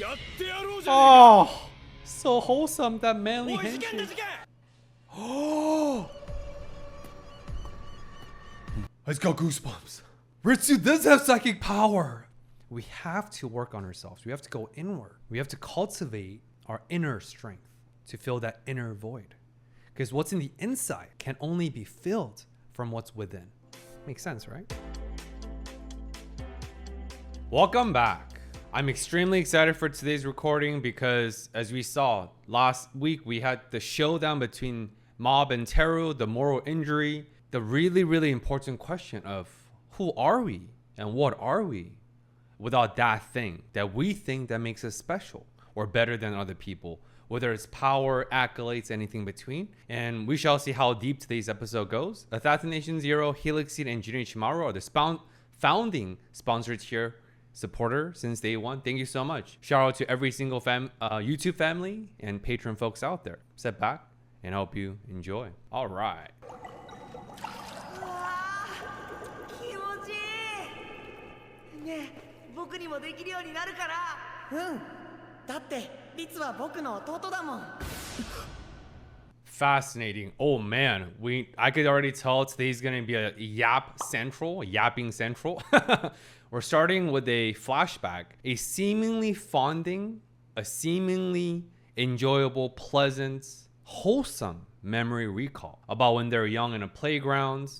Oh, so wholesome, that manly handshake. Oh, I just got goosebumps. Ritsu does have psychic power. We have to work on ourselves. We have to go inward. We have to cultivate our inner strength to fill that inner void. Because what's in the inside can only be filled from what's within. Makes sense, right? Welcome back. I'm extremely excited for today's recording because, as we saw last week, we had the showdown between Mob and Teru, the moral injury, the really important question of who are we and what are we without that thing that we think that makes us special or better than other people, whether it's power, accolades, anything between. And we shall see how deep today's episode goes. Assassination Zero, Helix Seed, and Junichi Maru are the founding sponsored tier supporter since day one. Thank you so much. Shout out to every single YouTube family and patron folks out there. Sit back and hope you enjoy. All right. 僕にもできるようになるから。うん。だってリツは僕の弟だもん。 Fascinating. Oh man, I could already tell today's gonna be a yapping central. We're starting with a flashback, a seemingly fonding, a seemingly enjoyable, pleasant, wholesome memory recall about when they're young in a playground,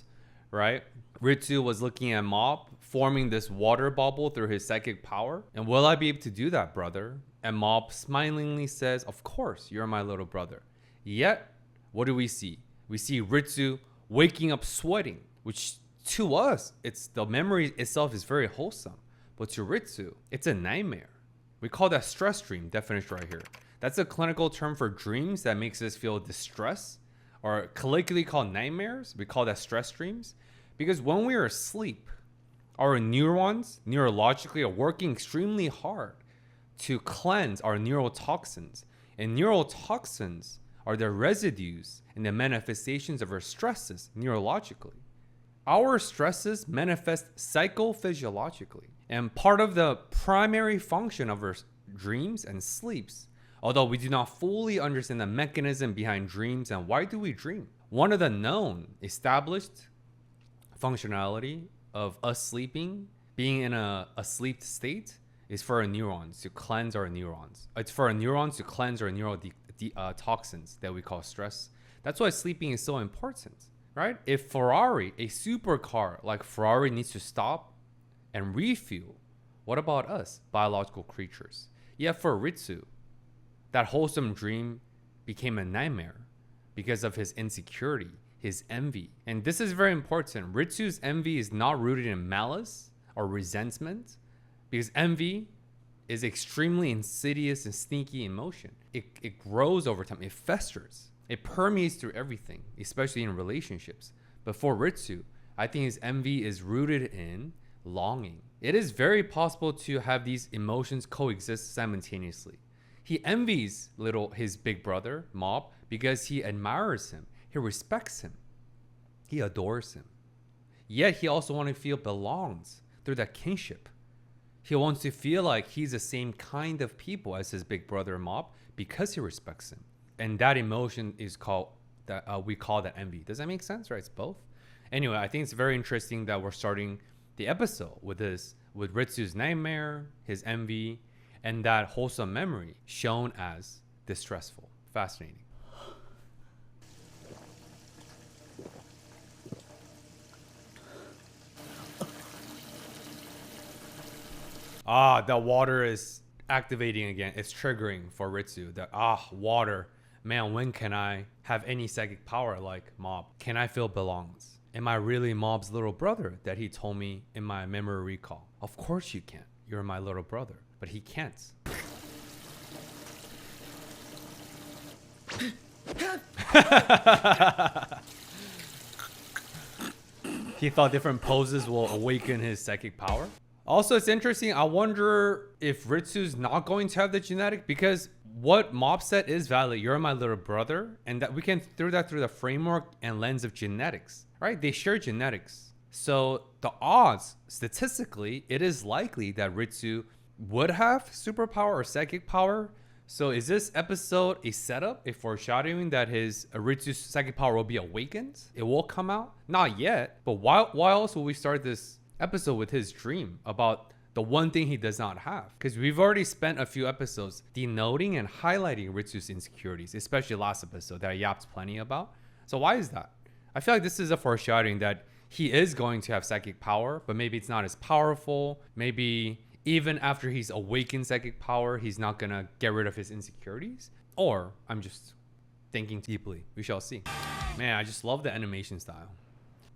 right? Ritsu was looking at Mob forming this water bubble through his psychic power. And will I be able to do that, brother? And Mob smilingly says, of course, you're my little brother. Yet, what do we see? We see Ritsu waking up sweating, which to us, the memory itself is very wholesome. But to Ritsu, it's a nightmare. We call that stress dream, definition right here. That's a clinical term for dreams that makes us feel distress, or colloquially called nightmares. We call that stress dreams. Because when we are asleep, our neurons, neurologically, are working extremely hard to cleanse our neurotoxins. And neurotoxins are the residues and the manifestations of our stresses neurologically. Our stresses manifest psychophysiologically. And part of the primary function of our dreams and sleeps, although we do not fully understand the mechanism behind dreams and why do we dream, one of the known established functionality of us sleeping, being in a sleep state, is for our neurons to cleanse our neurons. It's for our neurons to cleanse our toxins that we call stress. That's why sleeping is so important, right? If Ferrari, a supercar like Ferrari, needs to stop and refuel, what about us, biological creatures? Yet for Ritsu, that wholesome dream became a nightmare because of his insecurity, his envy. And this is very important. Ritsu's envy is not rooted in malice or resentment, because envy is extremely insidious and sneaky emotion. It grows over time. It festers. It permeates through everything, especially in relationships. But for Ritsu, I think his envy is rooted in longing. It is very possible to have these emotions coexist simultaneously. He envies his big brother, Mob, because he admires him. He respects him. He adores him. Yet he also wants to feel belongs through that kinship. He wants to feel like he's the same kind of people as his big brother Mob because he respects him. And that emotion is we call that envy. Does that make sense? Right? It's both. Anyway, I think it's very interesting that we're starting the episode with Ritsu's nightmare, his envy, and that wholesome memory shown as distressful. Fascinating. The water is activating again. It's triggering for Ritsu. Water. Man, when can I have any psychic power like Mob? Can I feel belongs? Am I really Mob's little brother that he told me in my memory recall? Of course you can. You're my little brother. But he can't. He thought different poses will awaken his psychic power. Also, it's interesting. I wonder if Ritsu's not going to have the genetic, because what Mob said is valid. You're my little brother, and that we can through the framework and lens of genetics, right? They share genetics. So the odds, statistically, it is likely that Ritsu would have superpower or psychic power. So is this episode a setup, a foreshadowing that his Ritsu's psychic power will be awakened? It will come out? Not yet. But why else will we start this episode with his dream about the one thing he does not have? Because we've already spent a few episodes denoting and highlighting Ritsu's insecurities, especially last episode that I yapped plenty about. So why is that? I feel like this is a foreshadowing that he is going to have psychic power, but maybe it's not as powerful. Maybe even after he's awakened psychic power, he's not gonna get rid of his insecurities. Or I'm just thinking deeply. We shall see. Man, I just love the animation style.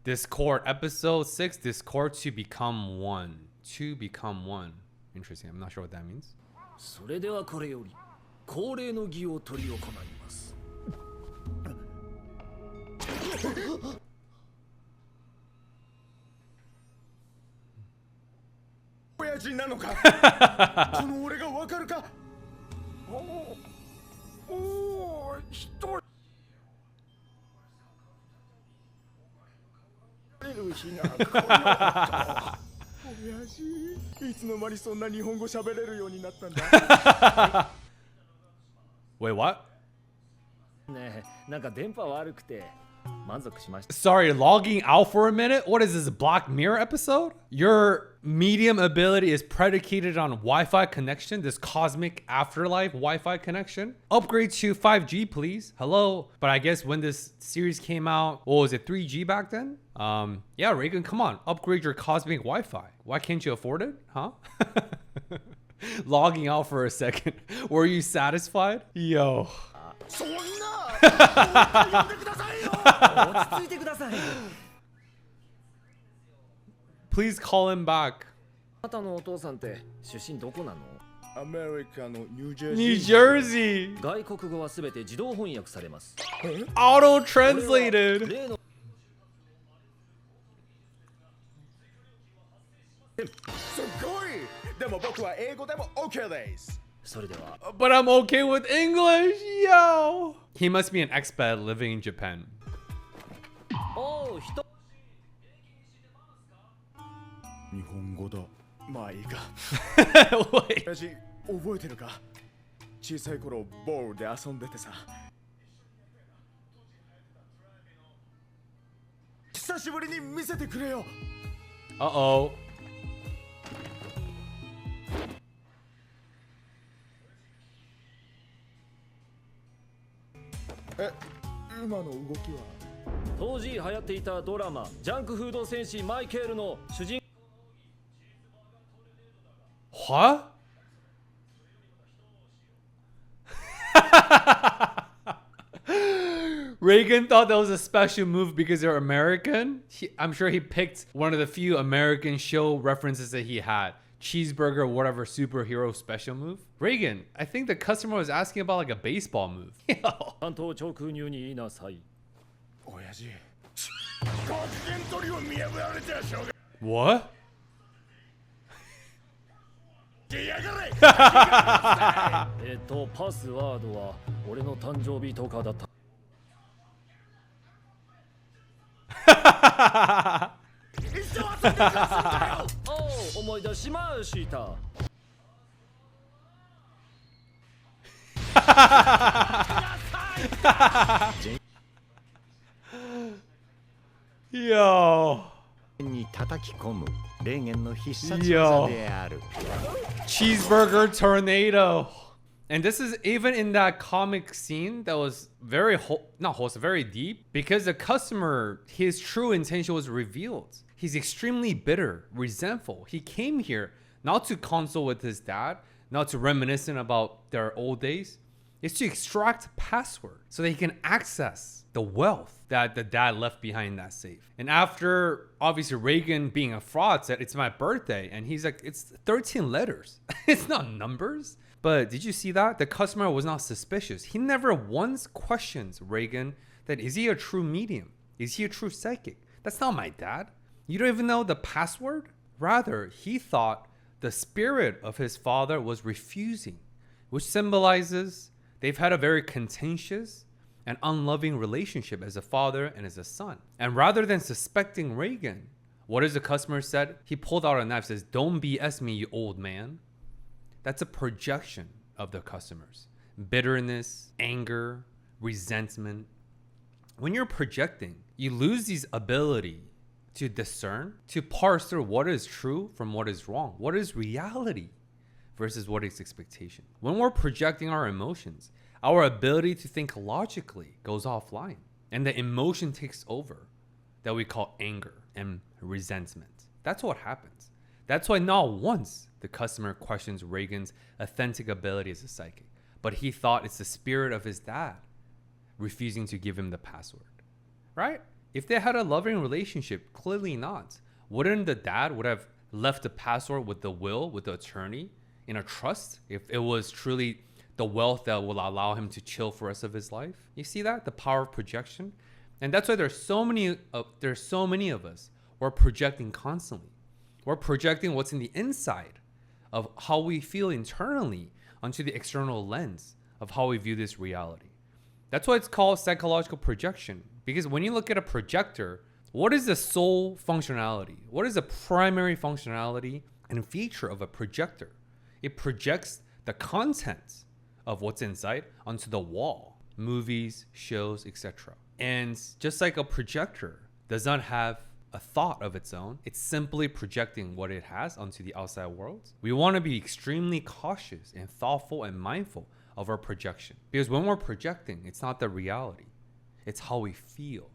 Discord, episode 6, Discord to become one. To become one. Interesting. I'm not sure what that means. それではこれより恒例の儀を執り行います。親父なのかこの俺がわかるかおお一人出る日が来ようと親父いつの間にそんな日本語喋れるようになったんだ Wait, what? ねえ、なんか電波悪くて満足しました。 Sorry, logging out for a minute? What is this, Black Mirror episode? Your medium ability is predicated on Wi-Fi connection, this cosmic afterlife Wi-Fi connection. Upgrade to 5G, please. Hello. But I guess when this series came out, what was it, 3G back then? Yeah, Reagan, come on. Upgrade your cosmic Wi-Fi. Why can't you afford it? Huh? Logging out for a second. Were you satisfied? Yo. そんな呼んでくださいよ落ち着いてください。 Please call him back. あなたのお父さんって出身どこなの？アメリカのニュージャージ New ー Jersey. 外国語はすべて自動翻訳されます。 Auto translated. 例のすごいでも僕は英語でも OK ですそれでは But I'm okay with English, yo. He must be an expat living in Japan. おう人日本語だまあいいか Wait. 親父覚えてるか小さい頃ボールで遊んでてさ久しぶりに見せてくれよ Uh-oh. 今の動きは当時流行っていたドラマジャンクフード戦士マイケールの主人 What? Reagan thought that was a special move because they're American. I'm sure he picked one of the few American show references that he had. Cheeseburger, whatever superhero special move. Reagan, I think the customer was asking about like a baseball move. Yo. 担当直入に言いなさい。親父国権取りを見破られてはしょうが What? 出やがれパスワードは俺の誕生日とかだった。一生遊んでくださいよおう、思い出しました。 Yo. に叩き込む霊言の必殺技である。 Cheeseburger tornado. And this is even in that comic scene that was very not wholesome, very deep, because the customer, his true intention was revealed. He's extremely bitter, resentful. He came here not to console with his dad, not to reminiscent about their old days. It's to extract password so that he can access the wealth that the dad left behind in that safe. And after obviously Reagan being a fraud said it's my birthday, and he's like, it's 13 letters. It's not numbers. But did you see that? The customer was not suspicious. He never once questions Reagan that is he a true medium? Is he a true psychic? That's not my dad. You don't even know the password? Rather, he thought the spirit of his father was refusing, which symbolizes they've had a very contentious and unloving relationship as a father and as a son. And rather than suspecting Reagan, what is the customer said? He pulled out a knife, says, "Don't BS me, you old man." That's a projection of the customers. Bitterness, anger, resentment. When you're projecting, you lose this ability to discern, to parse through what is true from what is wrong, what is reality versus what is expectation. When we're projecting our emotions, our ability to think logically goes offline, and the emotion takes over that we call anger and resentment. That's what happens. That's why not once the customer questions Reigen's authentic ability as a psychic, but he thought it's the spirit of his dad refusing to give him the password, right? If they had a loving relationship, clearly not. Wouldn't the dad would have left the password with the will, with the attorney, in a trust, if it was truly the wealth that will allow him to chill for the rest of his life? You see that? The power of projection. And that's why there's so many of us. We're projecting constantly. We're projecting what's in the inside of how we feel internally onto the external lens of how we view this reality. That's why it's called psychological projection. Because when you look at a projector, what is the sole functionality? What is the primary functionality and feature of a projector? It projects the contents of what's inside onto the wall, movies, shows, etc. And just like a projector does not have a thought of its own, it's simply projecting what it has onto the outside world. We want to be extremely cautious and thoughtful and mindful of our projection. Because when we're projecting, it's not the reality. It's how we feel.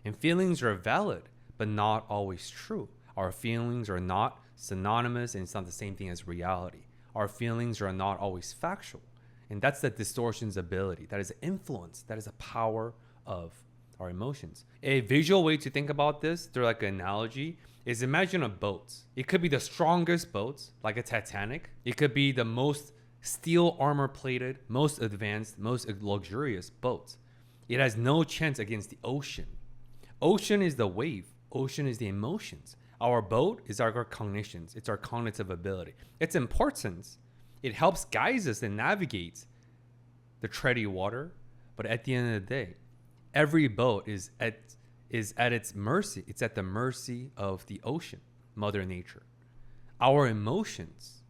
And feelings are valid, but not always true. Our feelings are not synonymous, and it's not the same thing as reality. Our feelings are not always factual. And that's the distortion's ability. That is influence. That is a power of our emotions. A visual way to think about this, through like an analogy, is imagine a boat. It could be the strongest boat, like a Titanic. It could be the most steel armor plated, most advanced, most luxurious boat. It has no chance against the ocean. Ocean is the wave. Ocean is the emotions. Our boat is our cognitions. It's our cognitive ability. It's important. It helps guide us and navigate the tready water. But at the end of the day, every boat is at its mercy. It's at the mercy of the ocean, Mother Nature. Our emotions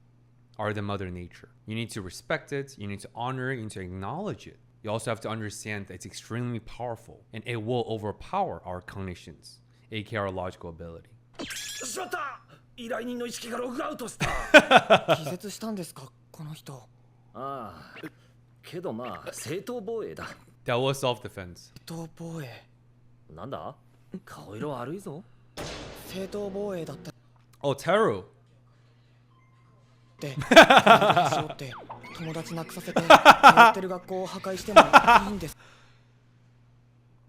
are the Mother Nature. You need to respect it. You need to honor it. You need to acknowledge it. You also have to understand that it's extremely powerful and it will overpower our cognitions, aka our logical ability. しまった。依頼人の意識がログアウトした。気絶したんですか、この人。ああ、けどまあ正当防衛だ。That was self-defense. 正当防衛。なんだ？顔色悪いぞ。正当防衛だった。 Oh, Teru. で、しようって友達なくさせて、通ってる学校を破壊してもいいんです。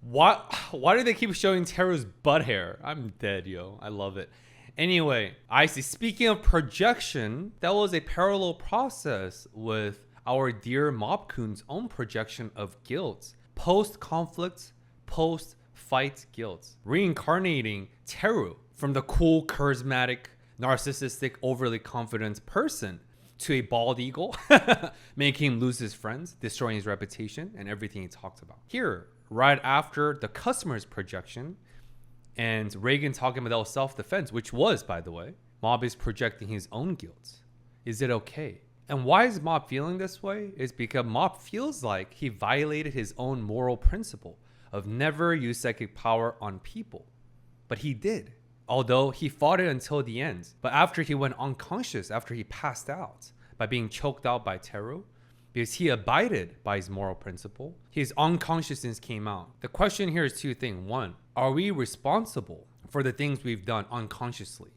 Why do they keep showing Teru's butt hair? I'm dead, yo. I love it. Anyway, I see. Speaking of projection, that was a parallel process with our dear Mobkun's own projection of guilt. Post-conflict, post-fight guilt. Reincarnating Teru from the cool, charismatic, narcissistic, overly confident person to a bald eagle, making him lose his friends, destroying his reputation, and everything he talked about. Here, right after the customer's projection, and Reigen talking about self-defense, which was, by the way, Mob is projecting his own guilt. Is it okay? And why is Mob feeling this way? Is because Mob feels like he violated his own moral principle of never use psychic power on people. But he did, although he fought it until the end. But after he went unconscious, after he passed out by being choked out by Teru, because he abided by his moral principle, his unconsciousness came out. The question here is two things. One, are we responsible for the things we've done unconsciously?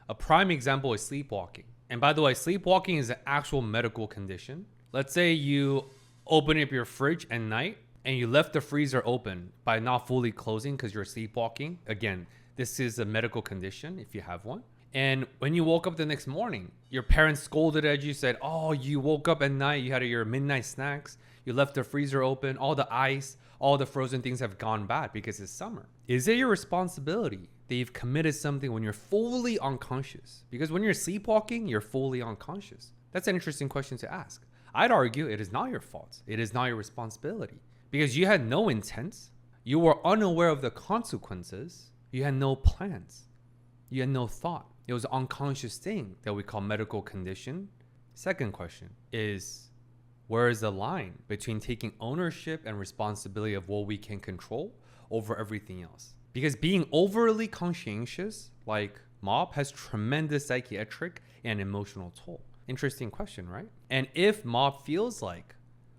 A prime example is sleepwalking. And by the way, sleepwalking is an actual medical condition. Let's say you open up your fridge at night and you left the freezer open by not fully closing because you're sleepwalking. Again, this is a medical condition if you have one. And when you woke up the next morning, your parents scolded at you, said, oh, you woke up at night, you had your midnight snacks, you left the freezer open, all the ice, all the frozen things have gone bad because it's summer. Is it your responsibility that you've committed something when you're fully unconscious? Because when you're sleepwalking, you're fully unconscious. That's an interesting question to ask. I'd argue it is not your fault. It is not your responsibility because you had no intent. You were unaware of the consequences. You had no plans. You had no thought. It was an unconscious thing that we call medical condition. Second question is, where is the line between taking ownership and responsibility of what we can control over everything else? Because being overly conscientious, like Mob, has tremendous psychiatric and emotional toll. Interesting question, right? And if Mob feels like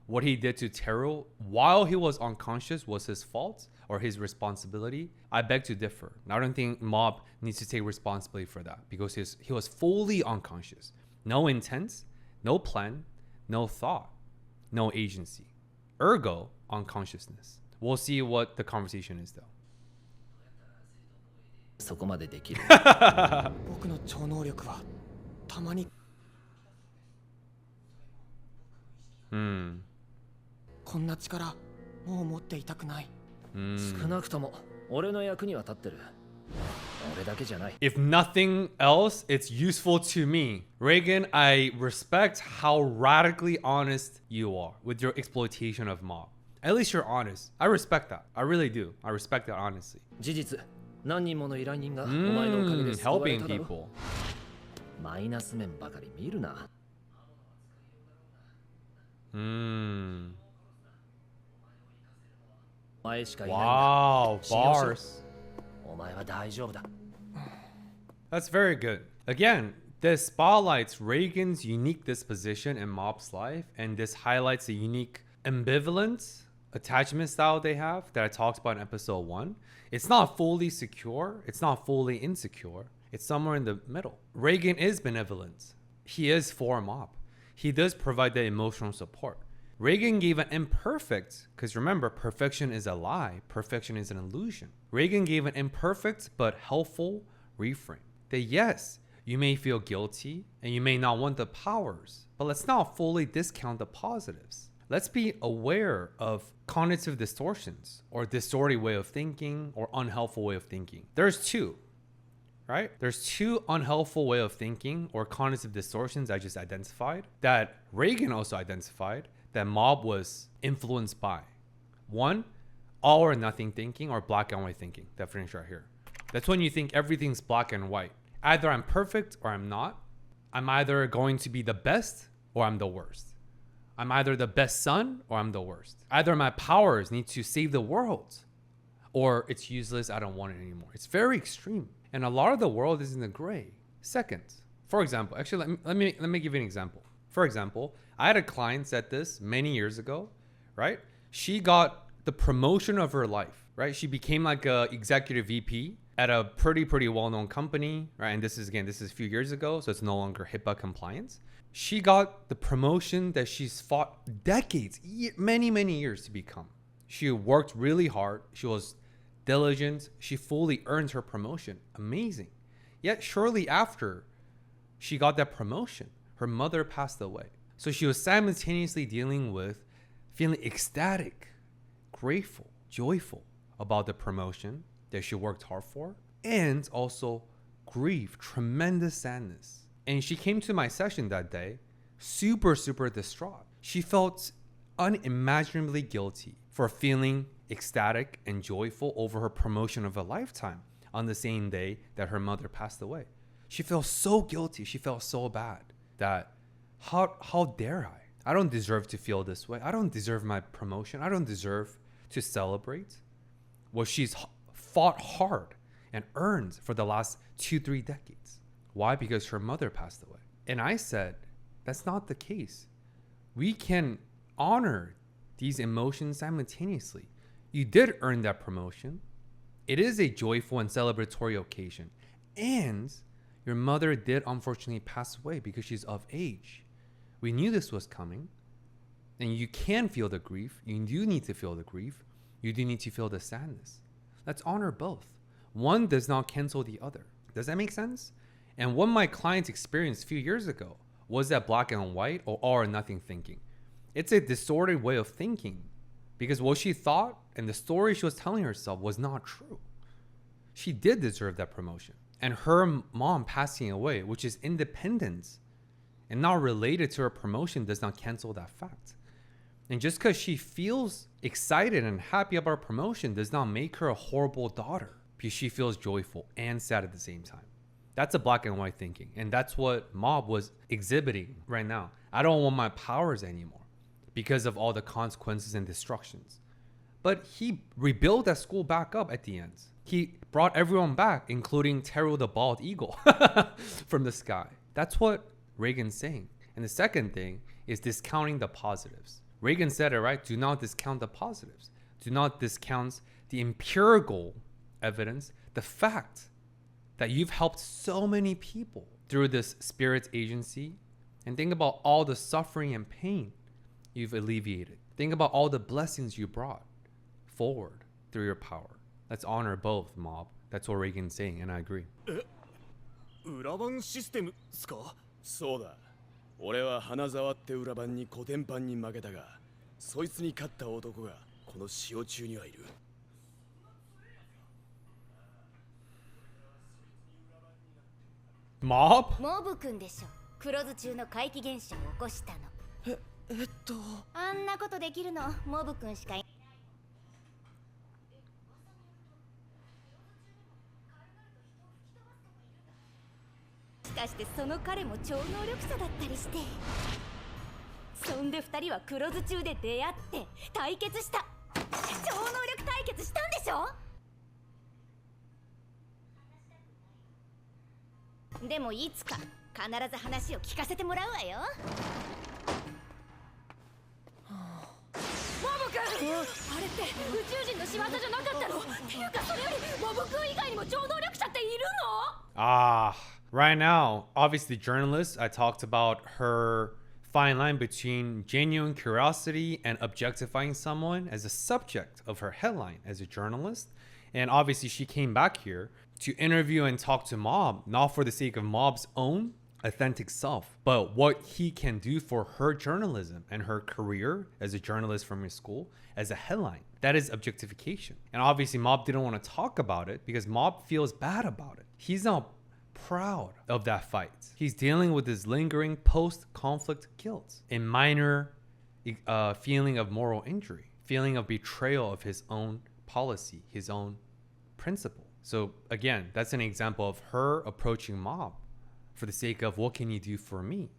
what he did to Teruo while he was unconscious was his fault or his responsibility, I beg to differ. I don't think Mob needs to take responsibility for that because he was fully unconscious. No intent, no plan, no thought, no agency. Ergo, unconsciousness. We'll see what the conversation is though. そこまでできる僕の超能力はたまに こんな力もう持っていたくない。少なくとも俺の役には立ってる。俺だけじゃない。 If nothing else, it's useful to me. Reagan, I respect how radically honest you are with your exploitation of Mob. At least you're honest. I respect that. I really do. I respect that honestly. 事実、何人もの依頼人がお前のおかげで救われ Helping ただろ。 people. マイナス面ばかり見るな。お前しかいないんだ。 Wow, 信用しろ。 bars. お前は大丈夫だ。 That's very good. Again, this spotlights Reagan's unique disposition in Mob's life, and this highlights the unique ambivalent attachment style they have that I talked about in episode 1. It's not fully secure, it's not fully insecure, it's somewhere in the middle. Reagan is benevolent. He is for Mob. He does provide the emotional support. Reagan gave an imperfect, because remember, perfection is a lie, perfection is an illusion. Reagan gave an imperfect but helpful reframe. That yes, you may feel guilty and you may not want the powers, but let's not fully discount the positives. Let's be aware of cognitive distortions or distorted way of thinking or unhelpful way of thinking. There's two, right? There's two unhelpful way of thinking or cognitive distortions I just identified that Reagan also identified that Mob was influenced by. One, all or nothing thinking or black and white thinking. Definition right here. That's when you think everything's black and white. Either I'm perfect or I'm not. I'm either going to be the best or I'm the worst. I'm either the best son or I'm the worst. Either my powers need to save the world or it's useless, I don't want it anymore. It's very extreme. And a lot of the world is in the gray. Second, for example, actually, let me give you an example. For example, I had a client said this many years ago, right? She got the promotion of her life, right? She became like a executive VP at a pretty well-known company, right? And this is a few years ago, so it's no longer HIPAA compliance. She got the promotion that she's fought decades, many years to become. She worked really hard. She was diligent. She fully earned her promotion. Amazing. Yet shortly after she got that promotion, her mother passed away. So she was simultaneously dealing with feeling ecstatic, grateful, joyful about the promotion that she worked hard for, and also grief, tremendous sadness. And she came to my session that day, super distraught. She felt unimaginably guilty for feeling ecstatic and joyful over her promotion of a lifetime on the same day that her mother passed away. She felt so guilty. She felt so bad that how dare I? I don't deserve to feel this way. I don't deserve my promotion. I don't deserve to celebrate what she's fought hard and earned for the last 2-3 decades. Why? Because her mother passed away. And I said, that's not the case. We can honor these emotions simultaneously. You did earn that promotion. It is a joyful and celebratory occasion. And your mother did unfortunately pass away because she's of age. We knew this was coming. And you can feel the grief. You do need to feel the grief. You do need to feel the sadness. Let's honor both. One does not cancel the other. Does that make sense? And what my clients experienced a few years ago was that black and white or all or nothing thinking. It's a distorted way of thinking because what she thought and the story she was telling herself was not true. She did deserve that promotion. And her mom passing away, which is independent and not related to her promotion, does not cancel that fact. And just because she feels excited and happy about her promotion does not make her a horrible daughter because she feels joyful and sad at the same time. That's a black and white thinking. And that's what Mob was exhibiting right now. I don't want my powers anymore because of all the consequences and destructions. But he rebuilt that school back up at the end. He brought everyone back, including Teru the bald eagle from the sky. That's what Reagan's saying. And the second thing is discounting the positives. Reagan said it, right? Do not discount the positives. Do not discount the empirical evidence, the fact that you've helped so many people through this spirit agency. And think about all the suffering and pain you've alleviated. Think about all the blessings you brought forward through your power. Let's honor both, Mob. That's what Reagan's saying, and I agree. 裏番システムっすか？そうだ。俺は花沢って裏番にコテンパンに負けたが、そいつに勝った男がこの塩中にはいる。Mob? モブ君でしょ。黒酢中の怪奇現象を起こしたの。あんなことできるのモブ君しかい。しかしてその彼も超能力者だったりして。そんで二人は黒酢中で出会って対決した。超能力対決したんでしょ。でもいつか必ず話を聞かせてもらうわよ。モブ君、あれって宇宙人の仕業じゃなかったの？っていうかそれよりモブ君以外にも超能力者っているの？ Right now, obviously journalists, I talked about her fine line between genuine curiosity and objectifying someone as a subject of her headline as a journalist. And obviously she came back here to interview and talk to Mob, not for the sake of Mob's own authentic self, but what he can do for her journalism and her career as a journalist from his school as a headline. That is objectification. And obviously Mob didn't want to talk about it because Mob feels bad about it. He's not proud of that fight. He's dealing with this lingering post-conflict guilt, a minor feeling of moral injury, feeling of betrayal of his own policy, his own principle. So again, that's an example of her approaching Mob for the sake of what can you do for me?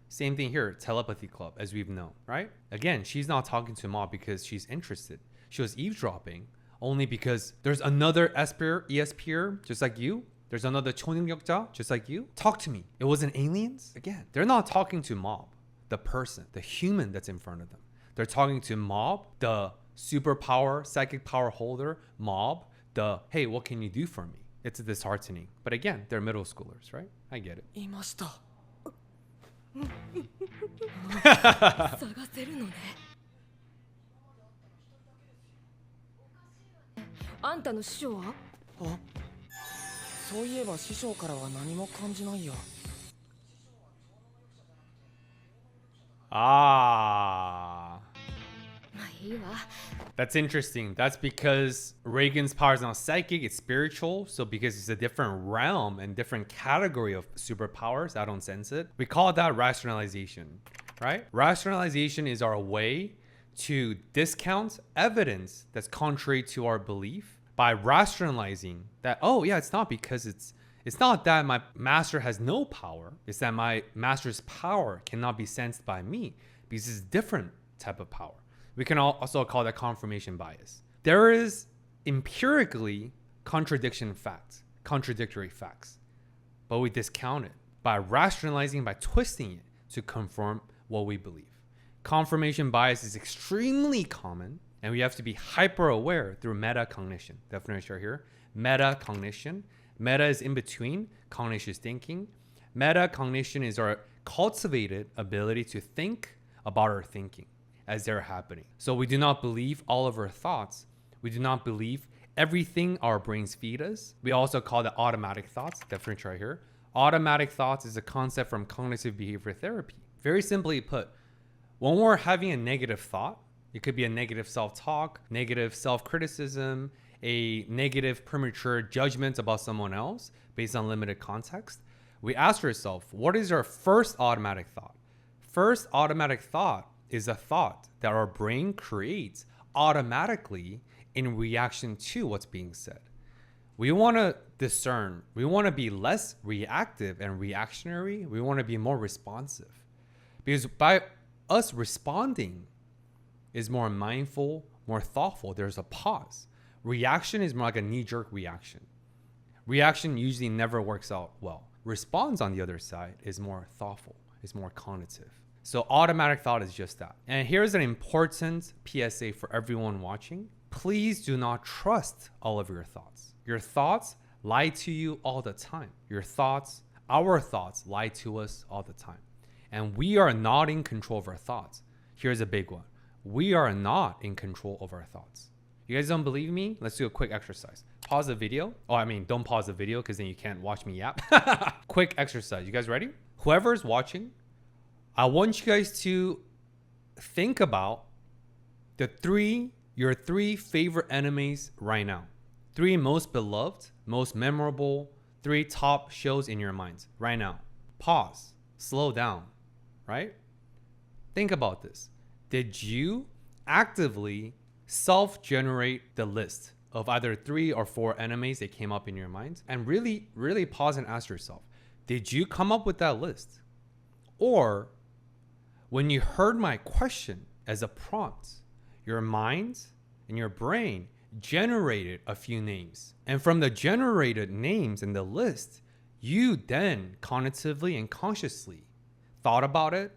Same thing here, telepathy club, as we've known, right? Again, she's not talking to Mob because she's interested. She was eavesdropping only because there's another ESPer just like you. There's another 초능력자 just like you. Talk to me. It wasn't aliens? Again, they're not talking to Mob, the person, the human that's in front of them. They're talking to Mob, the superpower, psychic power holder, Mob, the, hey, what can you do for me? It's disheartening. But again, they're middle schoolers, right? I get it. いました。探せるのね。あんたの師匠は？あ、そういえば師匠からは何も感じないや。Ah. まあいいわ。 That's interesting. That's because Reagan's power is not psychic, it's spiritual. So because it's a different realm and different category of superpowers, I don't sense it. We call that rationalization, right? Rationalization is our way to discount evidence that's contrary to our belief by rationalizing that, oh yeah, it's not because it's not that my master has no power. It's that my master's power cannot be sensed by me because it's a different type of power. We can also call that confirmation bias. There is empirically contradictory facts, but we discount it by rationalizing, by twisting it to confirm what we believe. Confirmation bias is extremely common, and we have to be hyper aware through metacognition. Definition right here. Metacognition. Meta is in between. Cognition is thinking. Metacognition is our cultivated ability to think about our thinking as they're happening. So we do not believe all of our thoughts. We do not believe everything our brains feed us. We also call that automatic thoughts. Definition right here. Automatic thoughts is a concept from cognitive behavior therapy. Very simply put, when we're having a negative thought, it could be a negative self-talk, negative self-criticism, a negative premature judgment about someone else based on limited context. We ask ourselves, what is our first automatic thought? First automatic thought is a thought that our brain creates automatically in reaction to what's being said. We want to discern. We want to be less reactive and reactionary. We want to be more responsive. Because by us responding is more mindful, more thoughtful. There's a pause. Reaction is more like a knee-jerk reaction. Reaction usually never works out well. Response, on the other side, is more thoughtful, is more cognitive. So automatic thought is just that. And here's an important PSA for everyone watching. Please do not trust all of your thoughts. Your thoughts lie to you all the time. Your thoughts, our thoughts, lie to us all the time. And we are not in control of our thoughts. Here's a big one. We are not in control of our thoughts. You guys don't believe me? Let's do a quick exercise. Pause the video. Oh, I mean, don't pause the video because then you can't watch me yap. Quick exercise. You guys ready? Whoever's watching, I want you guys to think about your three favorite enemies right now. 3 most beloved, most memorable, 3 top shows in your minds right now. Pause. Slow down. Right? Think about this. Did you actively self-generate the list of either 3 or 4 enemies that came up in your mind? And really, really pause and ask yourself, did you come up with that list? Or when you heard my question as a prompt, your mind and your brain generated a few names. And from the generated names in the list, you then cognitively and consciously thought about it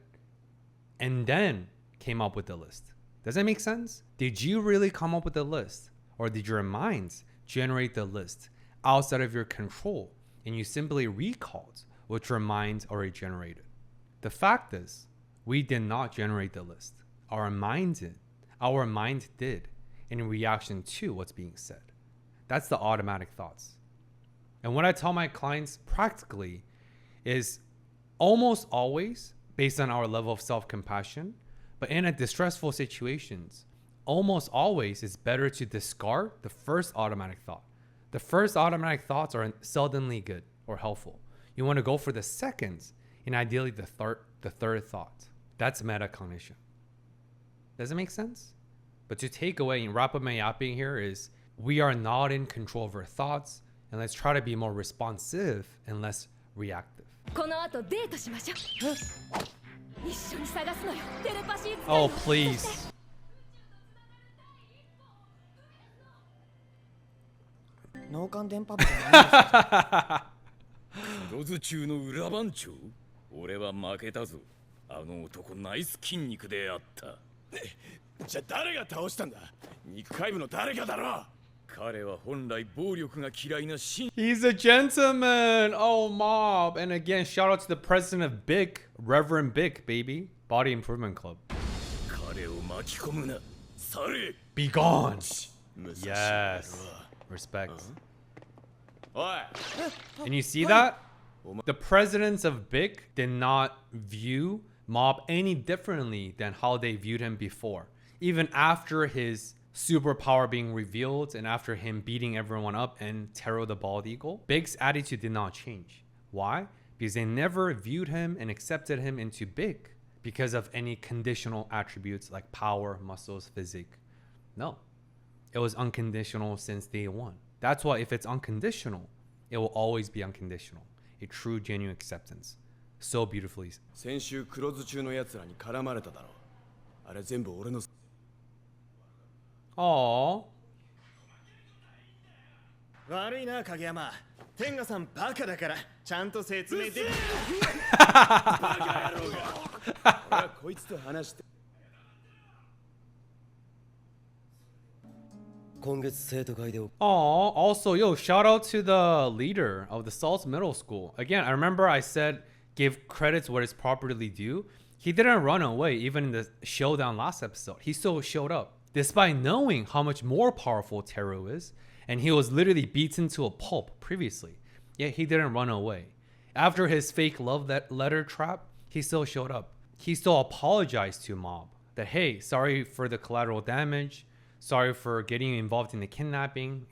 and then came up with the list. Does that make sense? Did you really come up with the list? Or did your minds generate the list outside of your control and you simply recalled what your mind already generated? The fact is, we did not generate the list. Our mind did. Our mind did in reaction to what's being said. That's the automatic thoughts. And what I tell my clients practically is almost always based on our level of self-compassion, but in a distressful situations, almost always it's better to discard the first automatic thought. The first automatic thoughts are seldomly good or helpful. You want to go for the seconds and ideally the third thought. That's metacognition. Does it make sense? But to take away and wrap up my yapping here is we are not in control of our thoughts, and let's try to be more responsive and less reactive. この後デートしましょう。一緒に探すのよ。テレパシー使い Oh, please. 脳幹電波部じゃないですか。黒津中の裏番長俺は負けたぞ。あの男ナイス筋肉であった。じゃあ誰が倒したんだ？肉塊部の誰かだろ。彼は本来暴力が嫌いな真 He's a gentleman. Oh, mob. And again, shout out to the president of BIC, Reverend BIC, baby. Body Improvement Club. 彼を巻き込むな。され。 Be gone. 武蔵 Yes. Respect. おい。 And you see that? The presidents of BIC did not view Mob any differently than how they viewed him before. Even after his superpower being revealed and after him beating everyone up and Taro the Bald Eagle, BIC's attitude did not change. Why? Because they never viewed him and accepted him into BIC because of any conditional attributes like power, muscles, physique. No. It was unconditional since day one. That's why if it's unconditional, it will always be unconditional. A true, genuine acceptance. So beautifully. 先週黒津中のやつらに絡まれただろ。あれ全部俺の。Aww. 悪いな影山。天下さんバカだからちゃんと説明できる。バカ野郎が。俺はこいつと話して。今月生徒会で。Oh, also, yo, shout out to the leader of the Salts Middle School. Again, I remember I said give credits what is properly due. He didn't run away even in the showdown last episode. He still showed up, despite knowing how much more powerful Teru is, and he was literally beaten to a pulp previously. Yet he didn't run away. After his fake love letter trap, he still showed up. He still apologized to Mob that, hey, sorry for the collateral damage. Sorry for getting involved in the kidnapping.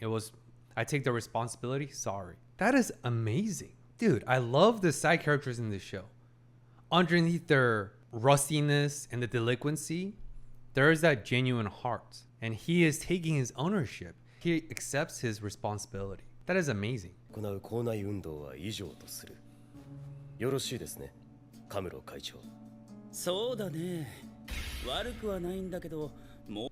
I take the responsibility. Sorry. That is amazing. Dude, I love the side characters in this show. Underneath their rustiness and the delinquency, there is that genuine heart. And he is taking his ownership. He accepts his responsibility. That is amazing. 行う校内運動は以上とする。よろしいですね、カムロ会長。そうだね。悪くはないんだけど、もう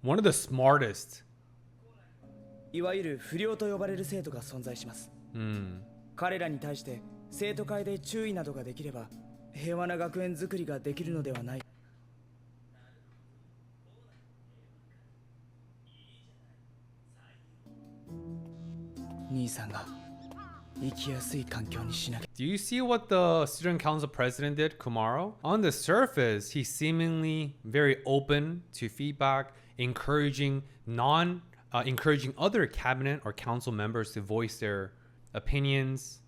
One of the smartest. いわゆる不良と呼ばれる生徒が存在します。彼らに対して生徒会で注意などができれば平和な学園づくりができるのではない。兄さんが生きやすい環境にしなきゃ。 Do you see what the student council president did, Kumaro? On the surface, he's seemingly very open to feedback, encouraging other cabinet or council members to voice their opinions,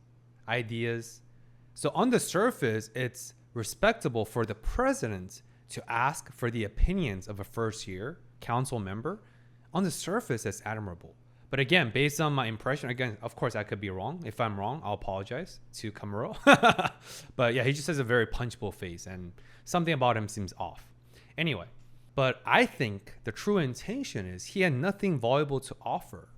ideas. So on the surface, it's respectable for the president to ask for the opinions of a first year council member. On the surface, it's admirable. But again, based on my impression, again, of course, I could be wrong. If I'm wrong, I'll apologize to Kamuro. But yeah, he just has a very punchable face and something about him seems off. Anyway, but I think the true intention is he had nothing valuable to offer.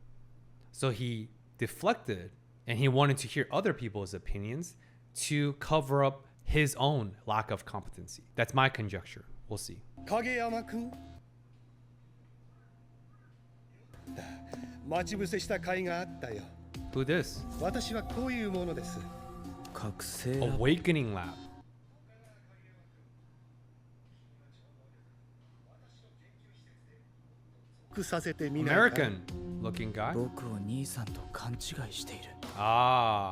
So he deflected and he wanted to hear other people's opinions to cover up his own lack of competency. That's my conjecture. We'll see. 影山君待ち伏せした甲斐があったよ。 Who this? 私はこういうものです。覚醒ラボ。 Awakening Lab. させてみないか。 American looking guy. 僕を兄さんと勘違いしている。 Ah.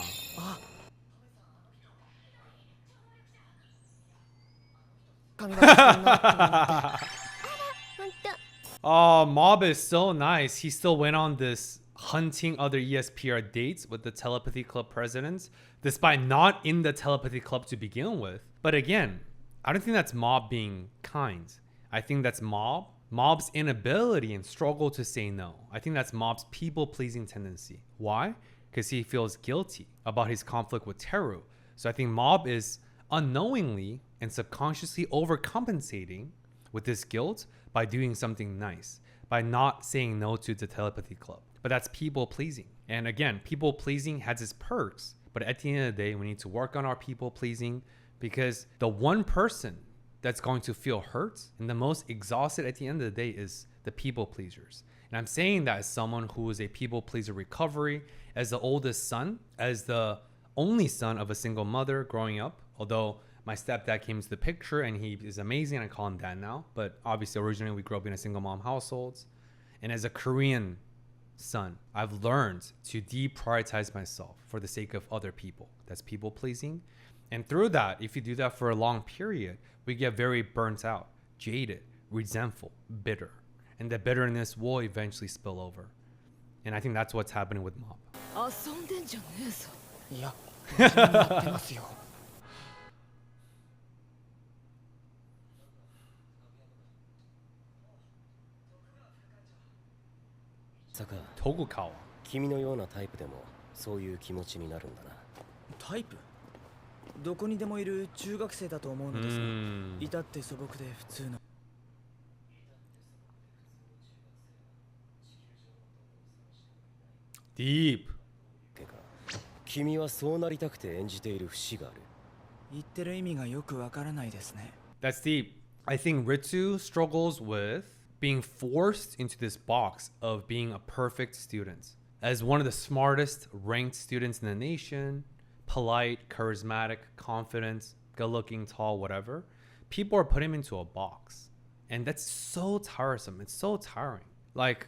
Oh, Mob is so nice. He still went on this hunting other ESPR dates with the Telepathy Club presidents, despite not in the Telepathy Club to begin with. But again, I don't think that's Mob being kind. I think that's Mob's inability and struggle to say no. I think that's Mob's people-pleasing tendency. Why? Because he feels guilty about his conflict with Teru. So I think Mob is unknowingly and subconsciously overcompensating with this guilt by doing something nice, by not saying no to the Telepathy Club. But that's people pleasing. And again, people pleasing has its perks, but at the end of the day, we need to work on our people pleasing, because the one person that's going to feel hurt and the most exhausted at the end of the day is the people pleasers. And I'm saying that as someone who is a people pleaser recovery, as the oldest son, as the only son of a single mother growing up, although my stepdad came into the picture and he is amazing. I call him dad now, but obviously originally we grew up in a single mom household. And as a Korean son, I've learned to deprioritize myself for the sake of other people. That's people pleasing. And through that, if you do that for a long period, we get very burnt out, jaded, resentful, bitter. And the bitterness will eventually spill over. And I think that's what's happening with Mob. 遊んでんじゃねえぞ。いや、真面目にやってますよ。坂、 Tokugawa. 君のようなタイプでもそういう気持ちになるんだな。タイプ？どこにでもいる中学生だと思うのですが、至って素朴で普通の。Deep. 君はそうなりたくて演じている節がある。言ってる意味がよくわからないですね。 That's deep. I think Ritsu struggles with being forced into this box of being a perfect student. As one of the smartest ranked students in the nation, polite, charismatic, confident, good-looking, tall, whatever, people are putting him into a box. And that's so tiresome. It's so tiring. Like,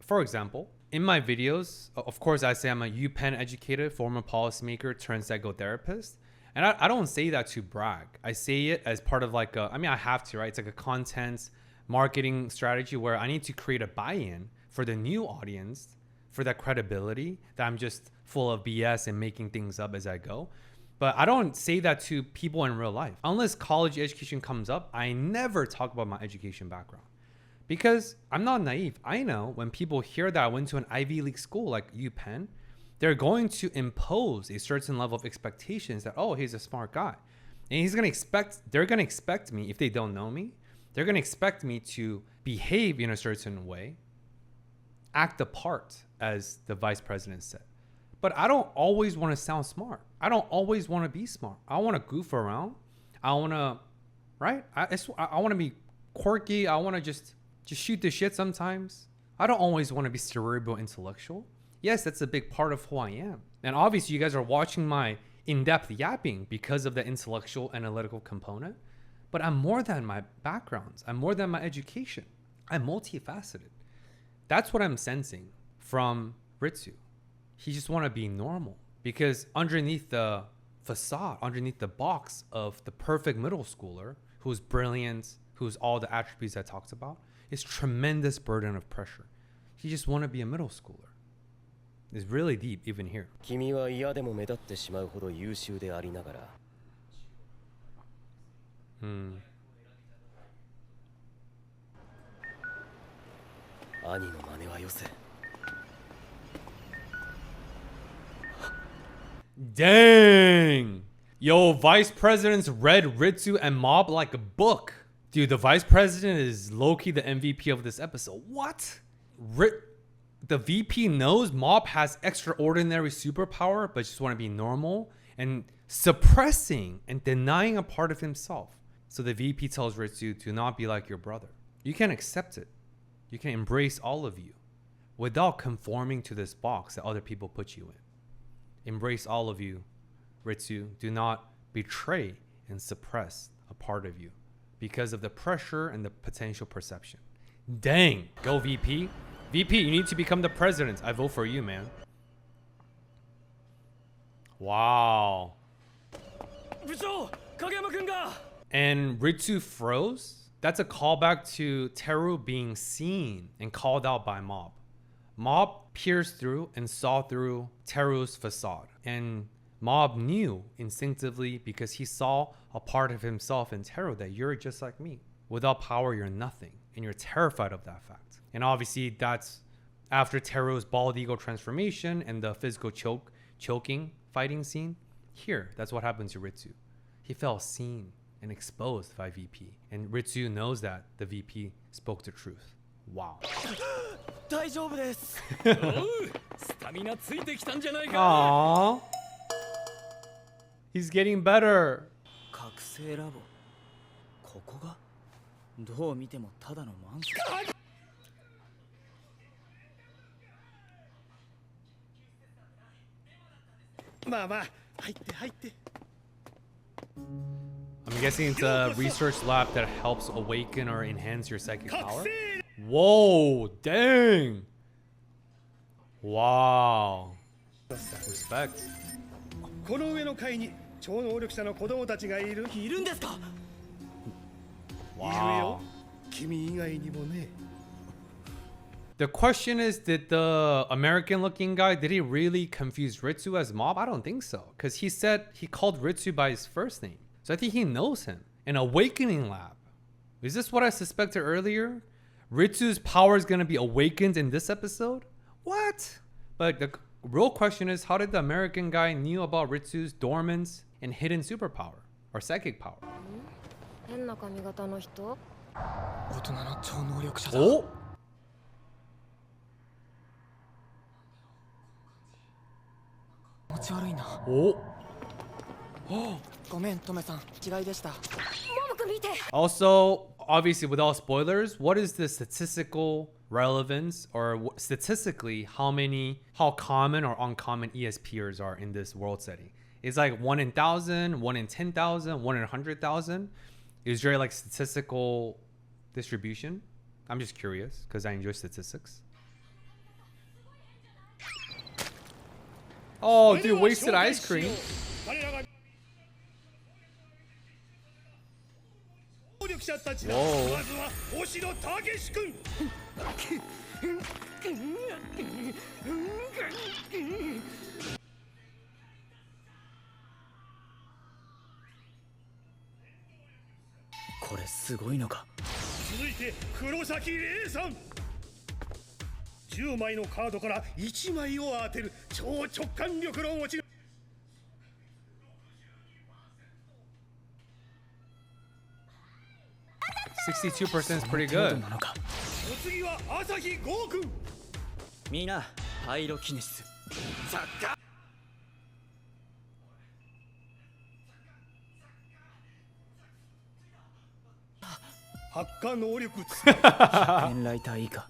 for example, in my videos, of course, I say I'm a UPenn educated, former policymaker turned psychotherapist. And I don't say that to brag. I say it as part of like I have to, right? It's like a content marketing strategy where I need to create a buy-in for the new audience, for that credibility that I'm just full of BS and making things up as I go. But I don't say that to people in real life. Unless college education comes up, I never talk about my education background. Because I'm not naive. I know when people hear that I went to an Ivy League school like UPenn, they're going to impose a certain level of expectations that, oh, he's a smart guy. And they're gonna expect me, if they don't know me, they're gonna expect me to behave in a certain way, act the part, as the vice president said. But I don't always want to sound smart. I don't always want to be smart. I want to goof around. I want to, right? I want to be quirky. I want to just shoot the shit sometimes. I don't always want to be cerebral intellectual. Yes, that's a big part of who I am. And obviously you guys are watching my in-depth yapping because of the intellectual analytical component. But I'm more than my backgrounds. I'm more than my education. I'm multifaceted. That's what I'm sensing from Ritsu. He just want to be normal, because underneath the facade, underneath the box of the perfect middle schooler who's brilliant, who's all the attributes I talked about, is tremendous burden of pressure. He just want to be a middle schooler. It's really deep even here. 君は嫌でも目立ってしまうほど優秀でありながら。兄の真似はよせ。Dang! Yo, vice presidents read Ritsu and Mob like a book. Dude, the vice president is low-key the MVP of this episode. What? The VP knows Mob has extraordinary superpower, but just want to be normal and suppressing and denying a part of himself. So the VP tells Ritsu to not be like your brother. You can accept it. You can embrace all of you without conforming to this box that other people put you in. Embrace all of you, Ritsu. Do not betray and suppress a part of you because of the pressure and the potential perception. Dang, go VP. VP, you need to become the president. I vote for you, man. Wow. And Ritsu froze. That's a callback to Teru being seen and called out by Mob. Mob pierced through and saw through Teru's facade. And Mob knew instinctively, because he saw a part of himself in Teru, that you're just like me. Without power, you're nothing. And you're terrified of that fact. And obviously that's after Teru's bald eagle transformation and the physical choking fighting scene. Here, that's what happened to Ritsu. He felt seen and exposed by VP. And Ritsu knows that the VP spoke the truth. Wow. 大丈夫です。スタミナついてきたんじゃないか。 Aww. He's getting better. 覚醒ラボ。ここがどう見てもただのマンション。まあまあ入って入って。 I'm guessing it's a research lab that helps awaken or enhance your psychic power. Whoa, dang. Wow. Respect. この上の階に超能力者の子供たちがいる。いるんですか。いるよ。君以外にもね。 The question is, did the American-looking guy, did he really confuse Ritsu as Mob? I don't think so, because he said he called Ritsu by his first name. So I think he knows him. An awakening lab. Is this what I suspected earlier? Ritsu's power is going to be awakened in this episode? What? But the real question is, how did the American guy knew about Ritsu's dormant and hidden superpower or psychic power? 変な髪型の人。大人の超能力者だ。 Oh! 気持ち悪いな。 Oh! ごめん、トメさん。違いでした。 Also, obviously, without spoilers, what is the statistical relevance, or statistically how common or uncommon ESPers are in this world setting? It's like 1 in 1,000, 1 in 10,000, 1 in 100,000. Is there like statistical distribution? I'm just curious because I enjoy statistics. Oh, dude, wasted ice cream. 能力者たちだ。 Whoa. まずは星野武志君。これすごいのか。続いて黒崎玲さん。10枚のカードから1枚を当てる超直感力の持ち。62% is pretty good. お次は朝日剛君みんなパイロキネシス発火能力ペンライター以下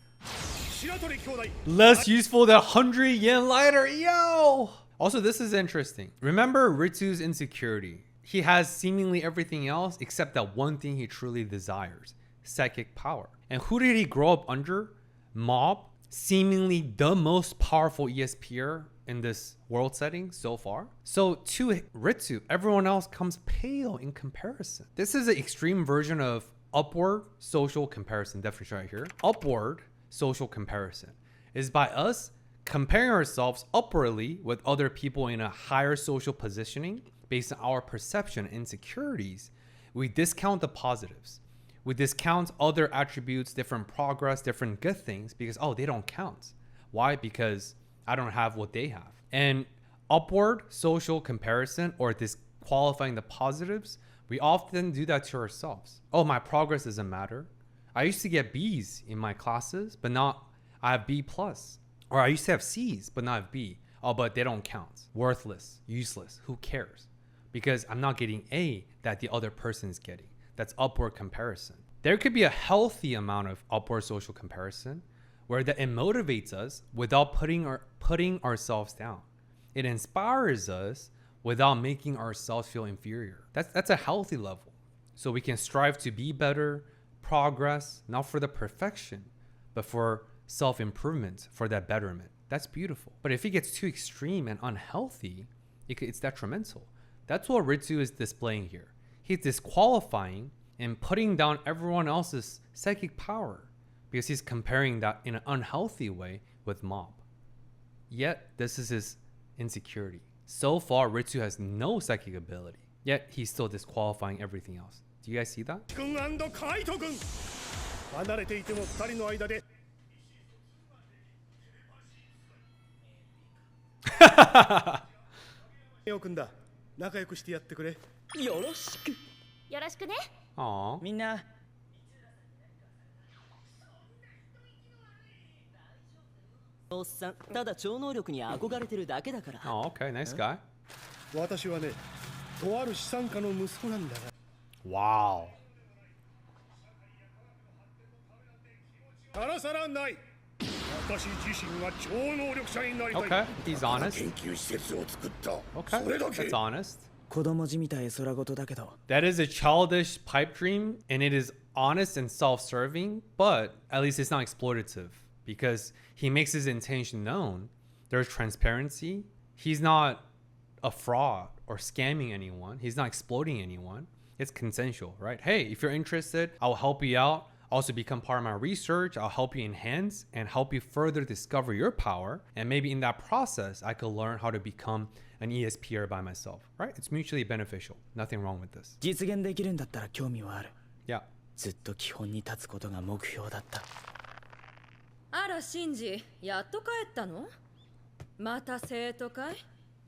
白鳥兄弟 Less useful than 100 yen lighter. Yo! Also, this is interesting. Remember Ritsu's insecurity. He has seemingly everything else except that one thing he truly desires. Psychic power. And who did he grow up under? Mob. Seemingly the most powerful ESPer in this world setting so far. So to Ritsu, everyone else comes pale in comparison. This is an extreme version of upward social comparison. Definitely right here. Upward social comparison is by us comparing ourselves upwardly with other people in a higher social positioning based on our perception and insecurities. We discount the positives. We discount other attributes, different progress, different good things because, oh, they don't count. Why? Because I don't have what they have. And upward social comparison or disqualifying the positives, we often do that to ourselves. Oh, my progress doesn't matter. I used to get B's in my classes, but now I have B+. Or I used to have C's, but now I have B. Oh, but they don't count. Worthless, useless, who cares? Because I'm not getting A that the other person is getting. That's upward comparison. There could be a healthy amount of upward social comparison where that it motivates us without putting ourselves down. It inspires us without making ourselves feel inferior. That's a healthy level. So we can strive to be better, progress, not for the perfection, but for self-improvement, for that betterment. That's beautiful. But if it gets too extreme and unhealthy, it's detrimental. That's what Ritsu is displaying here. He's disqualifying and putting down everyone else's psychic power because he's comparing that in an unhealthy way with Mob. Yet, this is his insecurity. So far, Ritsu has no psychic ability, yet he's still disqualifying everything else. Do you guys see that? 君&カイト君離れていても2人の間でよくんだ仲良くしてやってくれよろしくよろしくね Aww. みんなおっさんただ超能力に憧れてるだけだから Oh, okay, nice guy. 私はねとある資産家の息子なんだが Wow. さらさらない私自身が超能力者になりたい Okay, he's honest. 研究施設を作った Okay, それだけ that's honest. 子供じみたい空事だけど That is a childish pipe dream, and it is honest and self-serving, but at least it's not exploitative because he makes his intention known. There's transparency. He's not a fraud or scamming anyone. He's not exploiting anyone. It's consensual, right? Hey, if you're interested, I'll help you out. Also become part of my research. I'll help you enhance and help you further discover your power. And maybe in that process, I could learn how to become an ESPer by myself, right? It's mutually beneficial. Nothing wrong with this. 実現できるんだったら興味はある Yeah. ずっと基本に立つことが目標だったあらシンジやっと帰ったのまた生徒会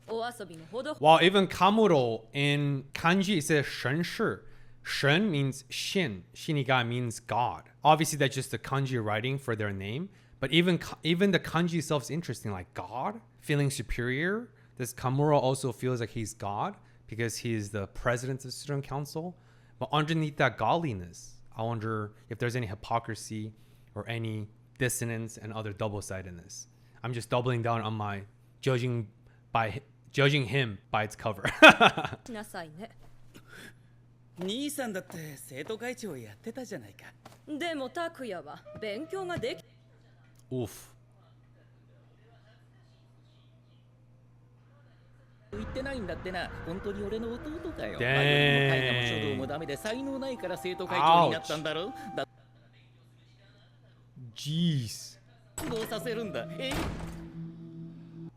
お遊びのほど While even Kamuro in kanji it says shenshi. Shen means shin. Shinigai means God. Obviously that's just the kanji writing for their name. But even the kanji itself is interesting. Like God, feeling superior. This Kamuro also feels like he's God because he's the president of the student council. But underneath that godliness, I wonder if there's any hypocrisy or any dissonance and other double-sidedness. I'm just doubling down on my judging him by its cover. しなさいね兄さんだって生徒会長やってたじゃないかでも拓也は勉強ができ Oof. 言ってないんだってな本当に俺の弟かよ Dang. バイオリンも絵画も書道もダメで才能ないから生徒会長になったんだろだ Jeez. どうさせるんだ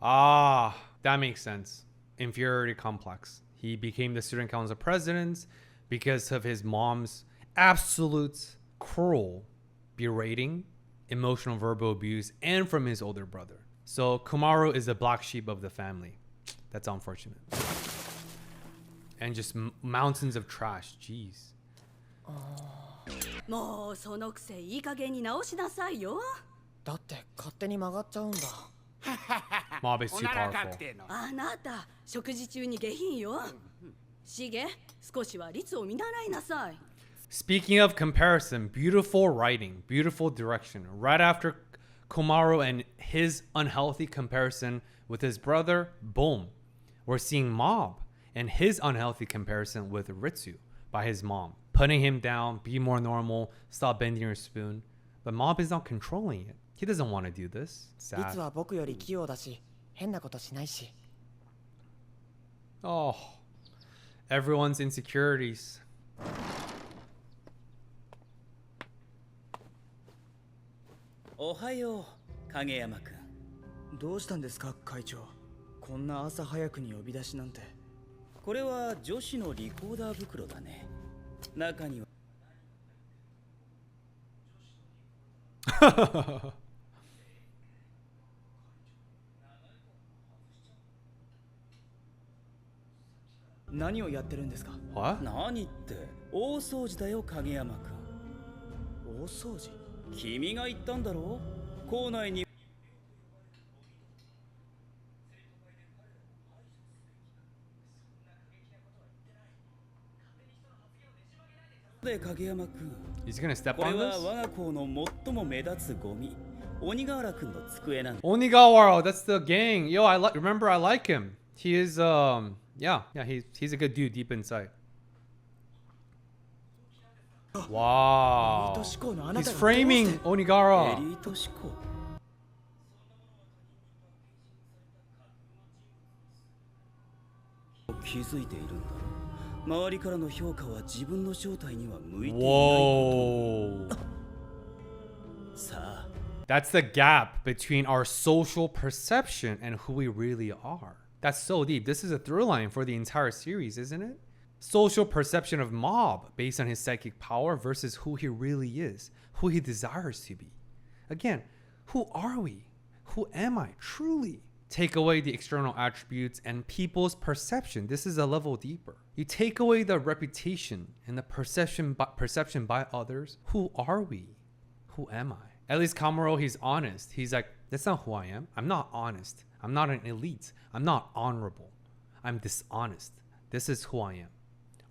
Ah, that makes sense. Inferiority complex. He became the student council president because of his mom's absolute cruel berating, emotional verbal abuse, and from his older brother. So Kumaru is the black sheep of the family. That's unfortunate. And just mountains of trash. Jeez. もうそのくせいい加減に直しなさいよ。だって勝手に曲がっちゃうんだ。 Mob is too powerful. あなた食事中に下品よ。シゲ、少しは律を見習いなさい。 Speaking of comparison, beautiful writing, beautiful direction. Right after Komaru and his unhealthy comparison with his brother, boom, we're seeing Mob and his unhealthy comparison with Ritsu by his mom, putting him down, be more normal, stop bending your spoon. But Mob is not controlling it. He doesn't want to do this. 律 Sad. は僕より器用だし、変なことしないし。 Oh, everyone's insecurities. おはよう、影山くん。どうしたんですか会長。こんな朝早くに呼び出しなんて。これは女子のリコーダー袋だね。中には何をやってるんですか。 What? 何って大掃除だよ影山くん。大掃除。君が言ったんだろ。校内にで影山くん。 He's gonna step これ on は this? 我が校の最も目立つゴミ。鬼瓦くんの机なんだ。 Onigawara, that's the gang. Yo, remember I like him. He is yeah, he's a good dude deep inside. Wow. He's framing エ Onigara. リート志向。気づいているんだろう。周りからの評価は自分の正体には向いていないこ Whoa. と。さあ。 That's the gap between our social perception and who we really are. That's so deep. This is a through line for the entire series, isn't it? Social perception of Mob based on his psychic power versus who he really is, who he desires to be. Again, who are we? Who am I truly? Take away the external attributes and people's perception. This is a level deeper. You take away the reputation and the perception by others. Who are we? Who am I? At least Kamuro, he's honest. He's like, that's not who I am. I'm not honest. I'm not an elite. I'm not honorable. I'm dishonest. This is who I am.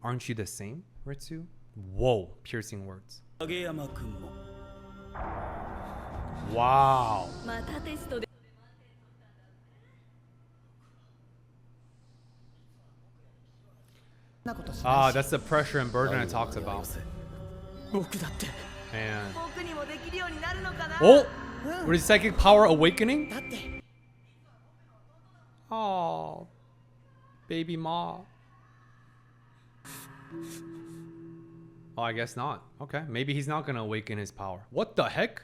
Aren't you the same, Ritsu? Whoa, piercing words. 影山くんも。 Wow. またテストで。 Ah, that's the pressure and burden I talked about. 僕だって。 And 僕にもできるようになるのかな。 oh, with his psychic power awakening. だって Oh, baby Ma. Oh, I guess not. Okay, maybe he's not gonna awaken his power. What the heck?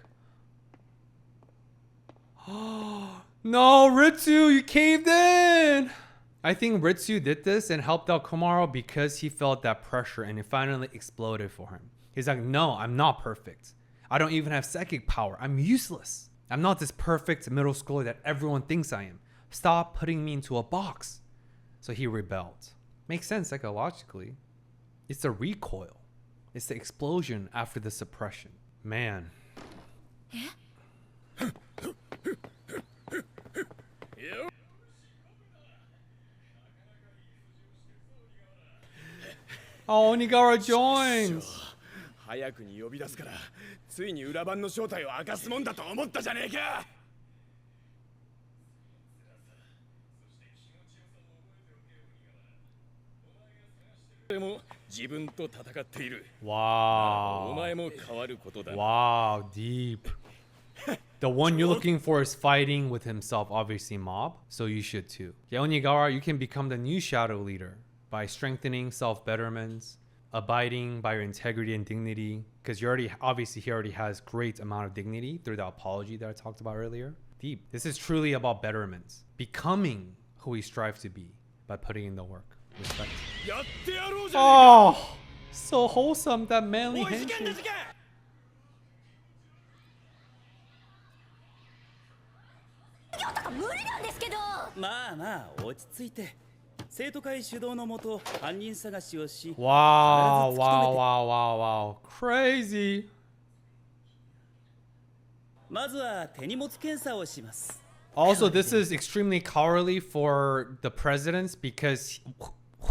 No, Ritsu, you caved in. I think Ritsu did this and helped out Komaru because he felt that pressure and it finally exploded for him. He's like, no, I'm not perfect. I don't even have psychic power. I'm useless. I'm not this perfect middle schooler that everyone thinks I am. Stop putting me into a box. So he rebelled. Makes sense psychologically. It's the recoil. It's the explosion after the suppression. Man. Oh, Onigara joins. 早くに呼び出すからついに裏番の正体を明かすもんだと思ったじゃねえか。でも自分と戦っている。お Wow. 前も変わることだ。 Wow, deep. The one you're looking for is fighting with himself, obviously Mob, so you should too. Yeah, Onigara, you can become the new shadow leader by strengthening self-betterments, abiding by your integrity and dignity, because he already has great amount of dignity through the apology that I talked about earlier. Deep. This is truly about betterments, becoming who we strive to be by putting in the work. Respect. やってやろうじゃねえか。 Oh, so wholesome, that manly おい事件だ handshake. 事件。無理なんですけど。まあまあ落ち着いて。生徒会主導のもと犯人探しをし Wow, wow, wow, wow, wow. Crazy. まずは手荷物検査をします Also, this is extremely cowardly for the presidents because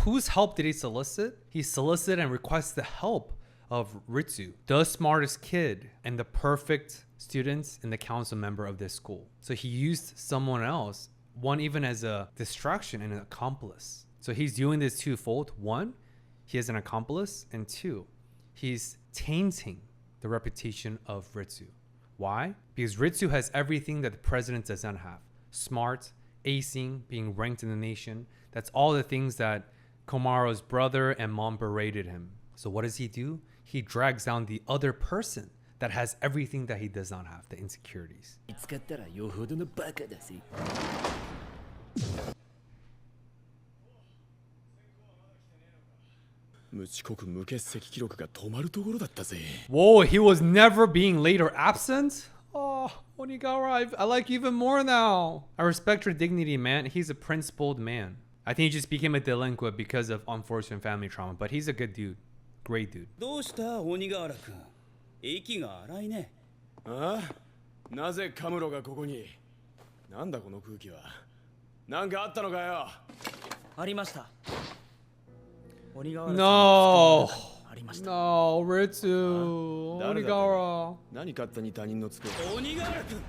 whose help did he solicit? He solicited and requested the help of Ritsu, the smartest kid and the perfect student and the council member of this school. So he used someone else, one even as a distraction and an accomplice. So he's doing this twofold. One, he is an accomplice, and two, he's tainting the reputation of Ritsu. Why? Because Ritsu has everything that the president does not have. Smart, acing, being ranked in the nation. That's all the things that Komaro's brother and mom berated him. So what does he do? He drags down the other person that has everything that he does not have, the insecurities. 見つかったらよほどのバカだぜ 無遅刻無欠席記録が止まるところだったぜ Whoa, he was never being late or absent? Oh, Onigawa, I like you even more now. I respect your dignity, man. He's a principled man. I think he just became a delinquent because of unfortunate family trauma, but he's a good dude. Great dude. どうした鬼瓦君息が荒いねああなぜカムロがここになんだこの空気はなんかあったのかよありました鬼瓦さん No. ありました No, Ritsu. 誰だ Onigawa. 何勝手に他人の机鬼瓦君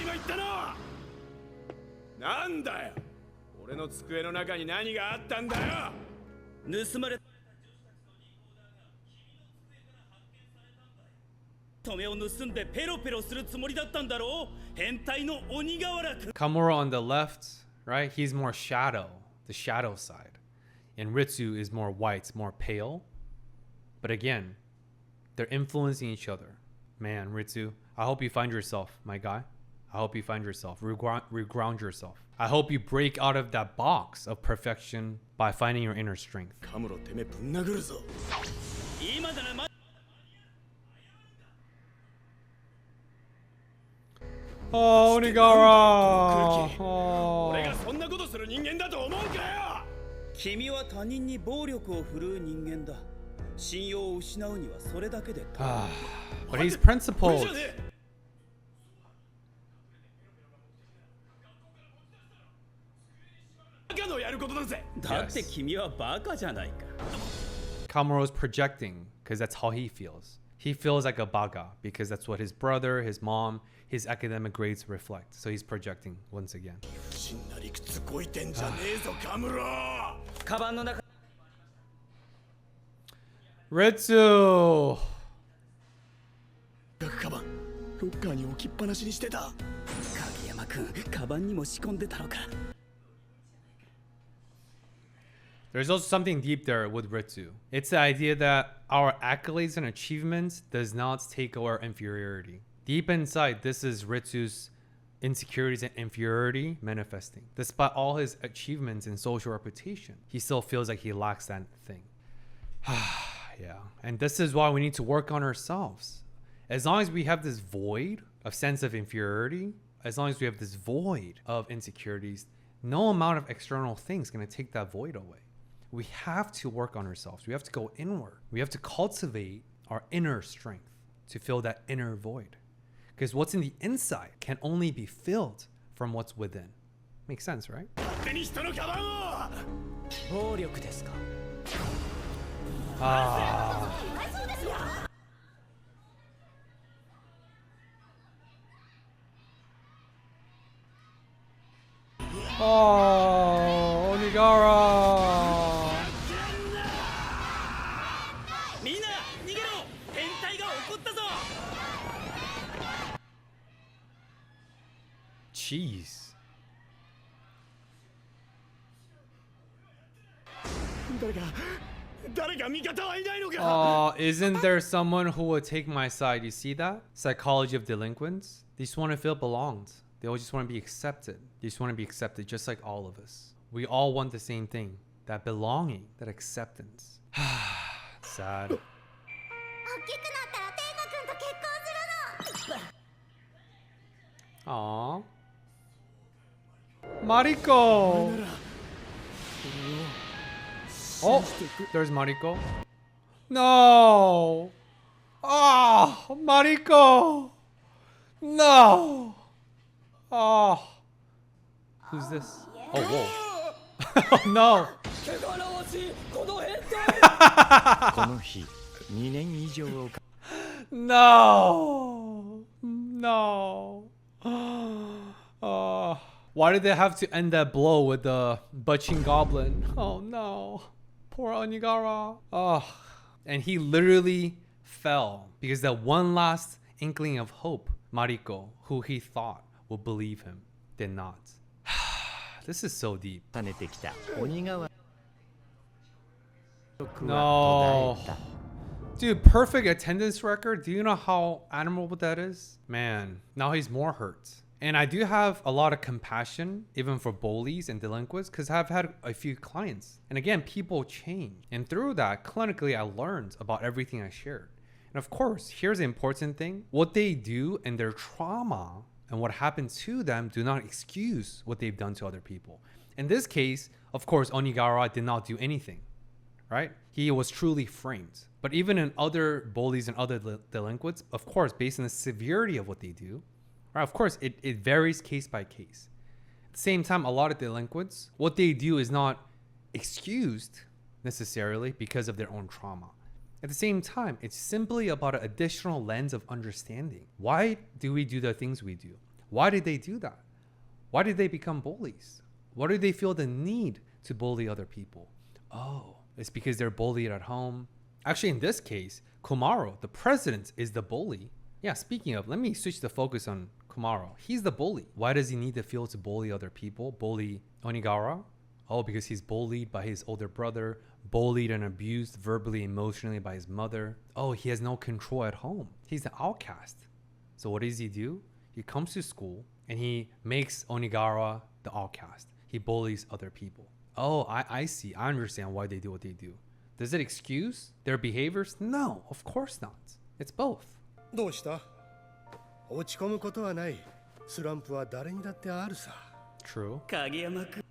今言ったのなんだよ俺の机の中に何があったんだよ盗まれ止めを盗んでペロペロするつもりだったんだろう変態の鬼瓦君 Kamura on the left, right? He's more shadow, the shadow side. And Ritsu is more white, more pale. But again, they're influencing each other. Man, Ritsu, I hope you find yourself, my guy. I hope you find yourself, reground yourself. I hope you break out of that box of perfection by finding your inner strength. カムロてめえぶん殴るぞ今ならま Oh, Onigara! Oh. 俺がそんなことする人間だと思うかよ君は他人に暴力を振るう人間だ信用を失うにはそれだけで But he's principled. バカのやることだぜだって君はバカじゃないか Kamuro's projecting because that's how he feels. He feels like a baga because that's what his brother, his mom, his academic grades reflect. So he's projecting once again. 死んだ理屈こいてんじゃねえぞカムロカバンの中 Ritsu! カバンロッカーに置きっぱなしにしてた影山君カバンにも仕込んでたのか There's also something deep there with Ritsu. It's the idea that our accolades and achievements does not take our inferiority. Deep inside, this is Ritsu's insecurities and inferiority manifesting. Despite all his achievements and social reputation, he still feels like he lacks that thing. Yeah. And this is why we need to work on ourselves. As long as we have this void of sense of inferiority, as long as we have this void of insecurities, no amount of external things is going to take that void away. We have to work on ourselves. We have to go inward. We have to cultivate our inner strength to fill that inner void. Because what's in the inside can only be filled from what's within. Makes sense, right? 手に人のカバンを暴力ですか Ah. Oh, Onigara. みんな逃げろ変態が怒ったぞ Jeez. 誰か味方はいないのか Isn't there someone who would take my side? You see that? Psychology of delinquents. They just want to feel belonged. They all just want to be accepted. They just want to be accepted just like all of us. We all want the same thing. That belonging, that acceptance. Sad. 大きくなったら天吾君と結婚するの Aww. Mariko! Oh, there's Mariko. No! Oh, Mariko! No! Oh. Who's this? Oh, whoa. Oh, no. この日2年以上を No. No. Oh. Why did they have to end that blow with the butching goblin? Oh no. Poor Onigara. Oh. And he literally fell because that one last inkling of hope, Mariko, who he thought would believe him, did not. This is so deep. 重ねてきた鬼川 No. Dude, perfect attendance record. Do you know how admirable that is? Man, now he's more hurt. And I do have a lot of compassion, even for bullies and delinquents, because I've had a few clients. And again, people change. And through that, clinically, I learned about everything I shared. And of course, here's the important thing. What they do and their trauma and what happened to them do not excuse what they've done to other people. In this case, of course, Onigara did not do anything, right? He was truly framed. But even in other bullies and other delinquents, of course, based on the severity of what they do, right? Of course, it varies case by case. At the same time, a lot of delinquents, what they do is not excused necessarily because of their own trauma. At the same time, it's simply about an additional lens of understanding. Why do we do the things we do? Why did they do that? Why did they become bullies? Why do they feel the need to bully other people? Oh, it's because they're bullied at home. Actually, in this case, Kumaro, the president, is the bully. Yeah, speaking of, let me switch the focus on Kumaro. He's the bully. Why does he need to feel to bully other people? Bully Onigara? Oh, because he's bullied by his older brother, bullied and abused verbally, emotionally by his mother. Oh, he has no control at home. He's an outcast. So what does he do? He comes to school and he makes Onigara the outcast. He bullies other people. Oh, I see. I understand why they do what they do. Does it excuse their behaviors? No, of course not. It's both. どうした？落ち込むことはない。スランプは誰にだってあるさ。 True. 影山君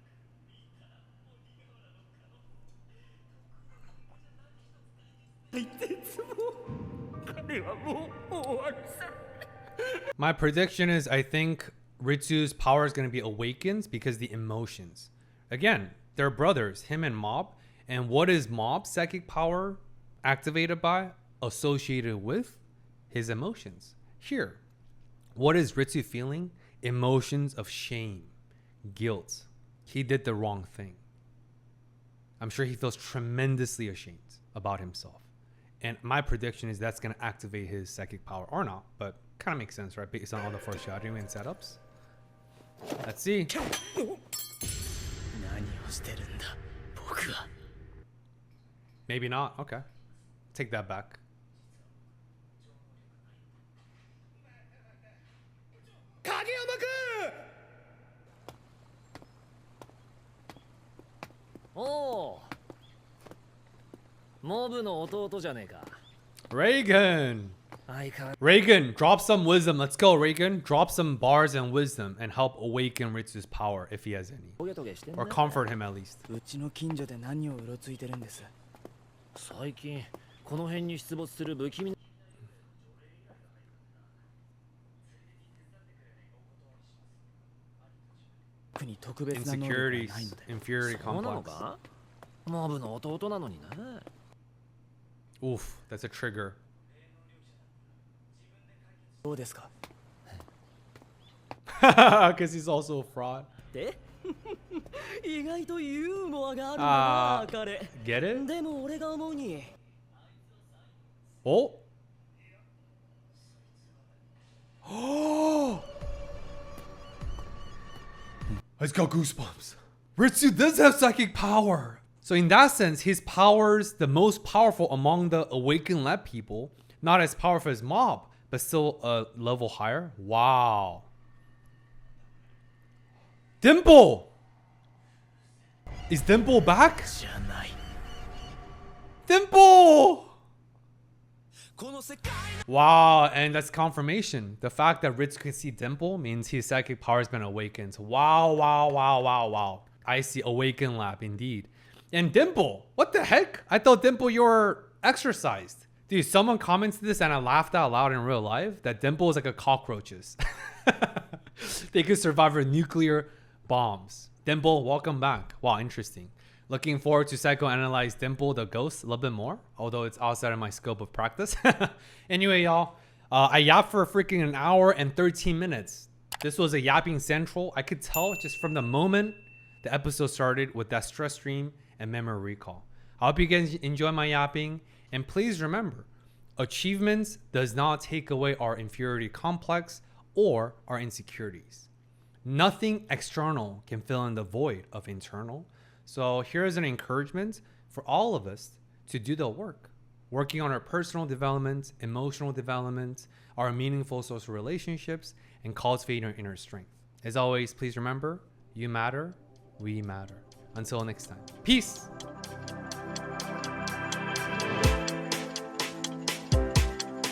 My prediction is I think Ritsu's power is going to be awakened because the emotions. Again, they're brothers, him and Mob. And what is Mob's psychic power activated by? Associated with his emotions. Here, what is Ritsu feeling? Emotions of shame, guilt. He did the wrong thing. I'm sure he feels tremendously ashamed about himself. And my prediction is that's going to activate his psychic power or not, but kind of makes sense, right? Based on all the foreshadowing and setups. Let's see. 何をしてるんだ僕は Maybe not. Okay. Take that back. 影山君！おおモブの弟じゃねえか Reagan! 相変わら Reagan, drop some wisdom. Let's go, Reagan. Drop some bars and wisdom and help awaken Ritsu's power if he has any. トゲトゲしてん Or ね comfort him at least. うちの近所で何をうろついてるんです？最近この辺に出没する不気味な 国特別な能力は Insecurities, ないので。 inferiority そうなの complex. かモブの弟なのにな Oof, that's a trigger. どうですか？ Because he's also a fraud. で意外とユーモアがあるんだな彼 Get it? でも俺が思うに Oh! Oh! I just got goosebumps. Ritsu does have psychic power. So in that sense, his power's the most powerful among the awakened lab people. Not as powerful as Mob, but still a level higher. Wow. Dimple! Is Dimple back? じゃない Dimple! Wow, and that's confirmation. The fact that Ritsu can see Dimple means his psychic power has been awakened. Wow, wow, wow, wow, wow. I see Awaken Lab indeed. And Dimple, what the heck? I thought Dimple you were exercised. Dude, someone commented this and I laughed out loud in real life that Dimple is like a cockroaches. They could survive with nuclear bombs. Dimple, welcome back. Wow, interesting. Looking forward to psychoanalyze Dimple the ghost a little bit more, although it's outside of my scope of practice. Anyway, y'all, I yapped for freaking an hour and 13 minutes. This was a yapping central. I could tell just from the moment the episode started with that stress stream and memory recall. I hope you guys enjoy my yapping, and please remember, achievements does not take away our inferiority complex or our insecurities. Nothing external can fill in the void of internal. So here's an encouragement for all of us to do the work, working on our personal development, emotional development, our meaningful social relationships, and cultivating our inner strength. As always, please remember, you matter, we matter. Until next time, peace.